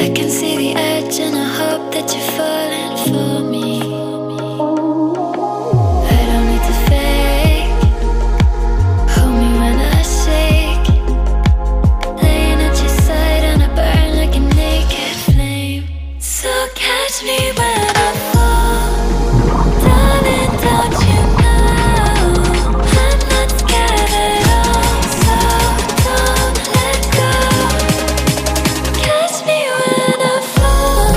I can see the edge and I hope that you're falling for me. I don't need to fake. Hold me when I shake. Laying at your side and I burn like a naked flame. So catch me when I fall. Darling, don't you know I'm not scared at all. So don't let go. Catch me when I fall.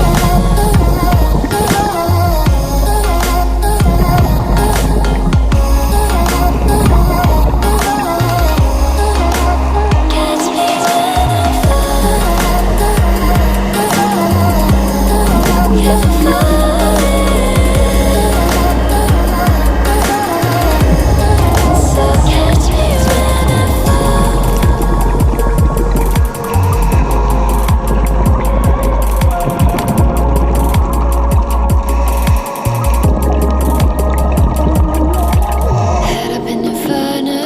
Catch me when I fall. Catch me falling. So catch me when I fall. Head up in inferno,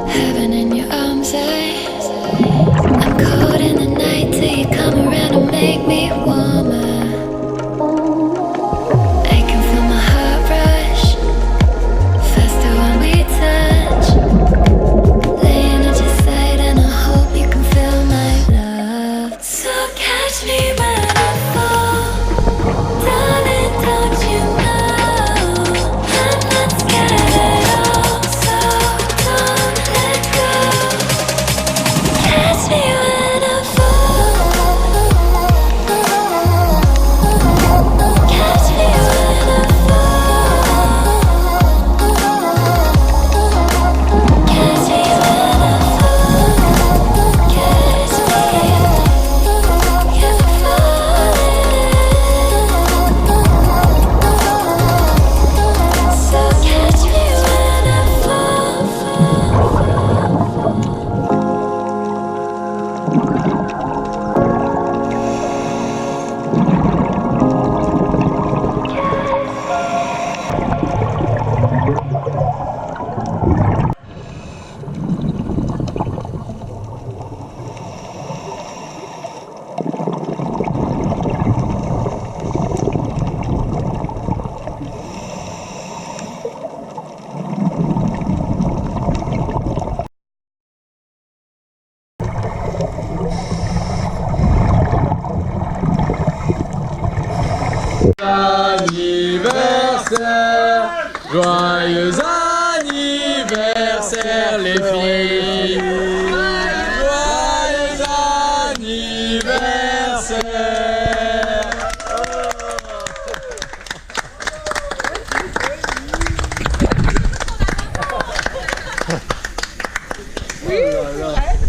heaven in your arms, I'm cold in the night till you come around and make me warmer. I can feel my heart rush, faster when we touch. Laying at your side and I hope you can feel my love. So catch me when I fall. Darling, don't you know I'm not scared at all. So don't let go. Catch me when I fall. Catch me when I fall. Catch me when I fall. Catch me, if I'm falling. So catch me when I fall. Anniversaire, joyeux anniversaire les filles.